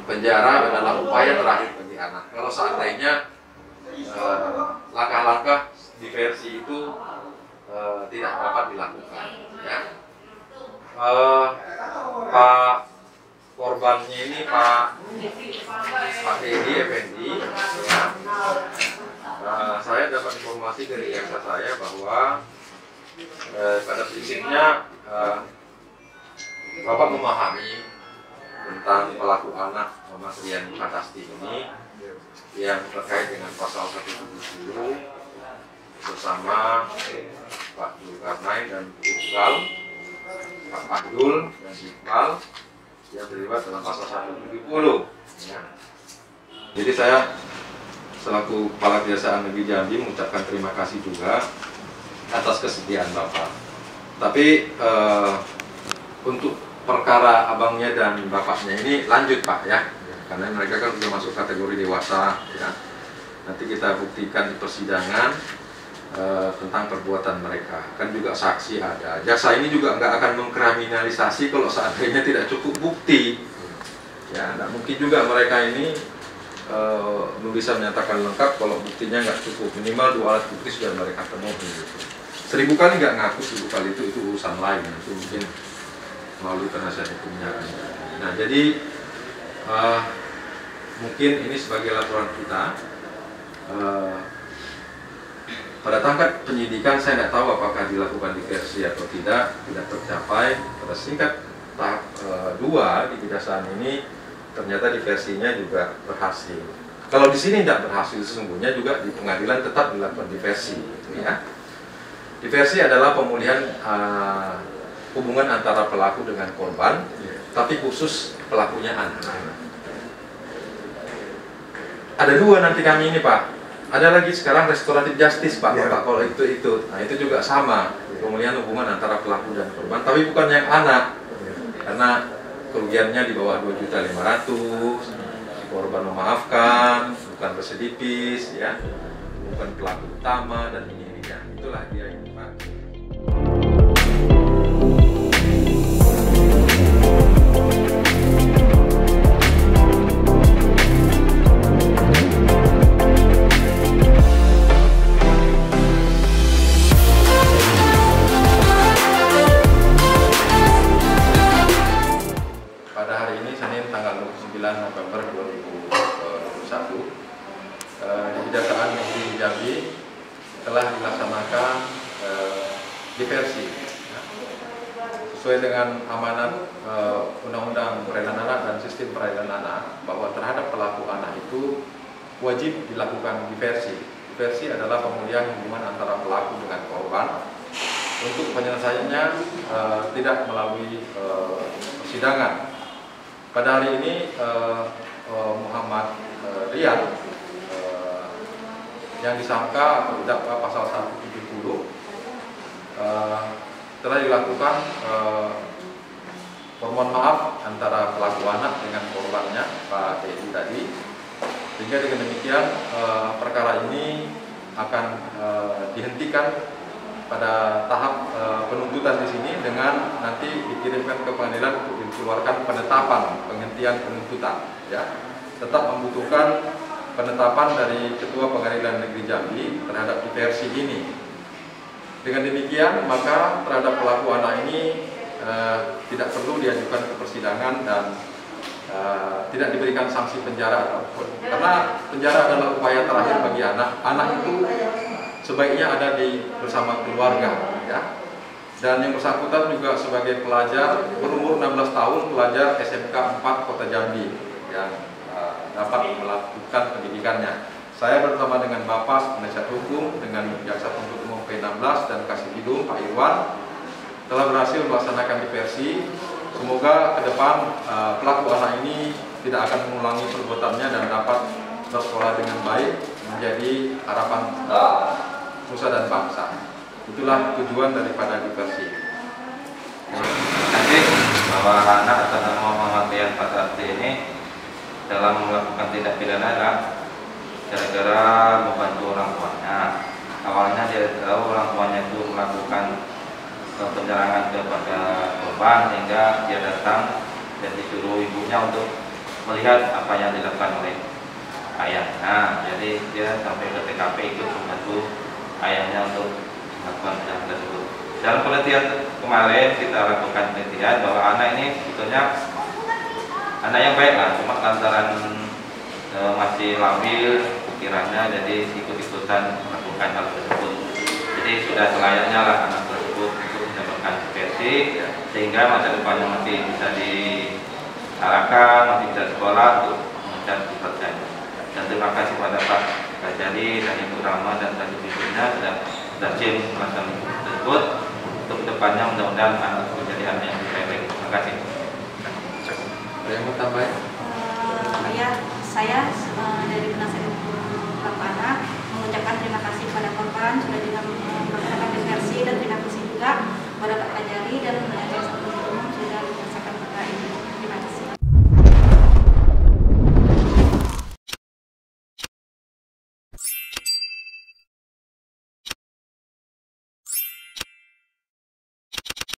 penjara adalah upaya terakhir bagi anak. Kalau seandainya langkah-langkah diversi itu tidak dapat dilakukan, ya. Pak korbannya ini Pak Edi Effendi, ya. Saya dapat informasi dari jaksa saya bahwa pada prinsipnya Bapak memahami tentang pelaku anak Muhammad Rian Fatasti ini yang terkait dengan pasal 170 bersama Pak Zulkarnain dan Iqbal, Pak Abdul dan Iqbal yang terlibat dalam pasal 170. Ya. Jadi saya selaku Kepala Kejaksaan Negeri Jambi mengucapkan terima kasih juga atas kesediaan Bapak. Tapi untuk perkara abangnya dan bapaknya ini lanjut Pak, ya, karena mereka kan sudah masuk kategori dewasa, ya. Nanti kita buktikan di persidangan tentang perbuatan mereka. Kan juga saksi ada. Jaksa ini juga nggak akan mengkriminalisasi kalau seandainya tidak cukup bukti. Ya, nggak mungkin juga mereka ini bisa menyatakan lengkap kalau buktinya nggak cukup. Minimal 2 alat bukti sudah mereka temui. Gitu. 1000 kali nggak ngaku, 1000 kali itu urusan lain. Itu mungkin melalui penasihat hukumnya. Nah, jadi mungkin ini sebagai laporan kita. Pada tingkat penyidikan saya nggak tahu apakah dilakukan diversi atau tidak tercapai. Pada tingkat tahap 2 di kejaksaan ini ternyata diversinya juga berhasil. Kalau di sini tidak berhasil, sesungguhnya juga di pengadilan tetap dilakukan diversi, gitu ya. Diversi adalah pemulihan hubungan antara pelaku dengan korban, tapi khusus pelakunya anak. Ada 2 nanti kami ini Pak. Ada lagi sekarang restoratif justice Pak, Bapak, kalau itu. Nah, itu juga sama, pemulihan hubungan antara pelaku dan korban, tapi bukan yang anak. Karena kerugiannya di bawah 2.500.000, korban memaafkan, bukan residipis, ya, bukan pelaku utama dan ini ya. Itulah dia ini Pak. November 2021 di Kejaksaan Negeri Jambi telah dilaksanakan diversi sesuai dengan amanat Undang-Undang Perlindungan Anak dan Sistem Peradilan Anak bahwa terhadap pelaku anak itu wajib dilakukan diversi. Diversi adalah pemulihan hubungan antara pelaku dengan korban. Untuk penyelesaiannya tidak melalui persidangan. Pada hari ini Muhammad Rian yang disangka atau didakwa pasal 170 telah dilakukan permohonan maaf antara pelaku anak dengan korbannya Pak Edi tadi, sehingga dengan demikian perkara ini akan dihentikan pada tahap penuntutan di sini dengan nanti dikirimkan ke pengadilan untuk dikeluarkan penetapan penghentian penuntutan. Ya, tetap membutuhkan penetapan dari Ketua Pengadilan Negeri Jambi terhadap diversi ini. Dengan demikian maka terhadap pelaku anak ini tidak perlu diajukan ke persidangan dan tidak diberikan sanksi penjara apapun. Karena penjara adalah upaya terakhir bagi anak. Anak itu sebaiknya ada bersama keluarga, ya. Dan yang bersangkutan juga sebagai pelajar berumur 16 tahun, pelajar SMK 4 Kota Jambi yang dapat melakukan pendidikannya. Saya bersama dengan Bapak penasihat hukum, dengan Jaksa Penuntut Umum P16 dan Kasih Pak Irwan telah berhasil melaksanakan diversi. Semoga ke depan pelaku anak ini tidak akan mengulangi perbuatannya dan dapat bersekolah dengan baik, menjadi harapan nusa dan bangsa. Itulah tujuan daripada diversi. Nanti bahwa anak atas nama Muhammad Rian Fatasti ini dalam melakukan tindak pidana gara-gara membantu orang tuanya. Awalnya dia tahu orang tuanya itu melakukan penyerangan kepada korban, sehingga dia datang dan disuruh ibunya untuk melihat apa yang dilakukan oleh ayahnya. Jadi dia sampai ke TKP ikut membantu ayahnya untuk melakukan hal tersebut. Dalam penelitian kemarin kita lakukan penelitian bahwa anak ini sebetulnya anak yang baik lah, cuma lantaran masih labil pikirannya, jadi ikut-ikutan melakukan hal tersebut. Jadi sudah selayaknya lah anak tersebut untuk mendapatkan supervisi, sehingga masa depannya masih bisa diarahkan, masih bisa sekolah untuk mengejar cita-citanya. Dan terima kasih kepada Pak Kajari dan Ibu Rama dan Tadi Pimpinnya sudah jam semacam tersebut. Untuk depannya mudah-mudahan anak menjadi anak yang lebih baik. Terima kasih. Ada yang mau tambahin? Ya, saya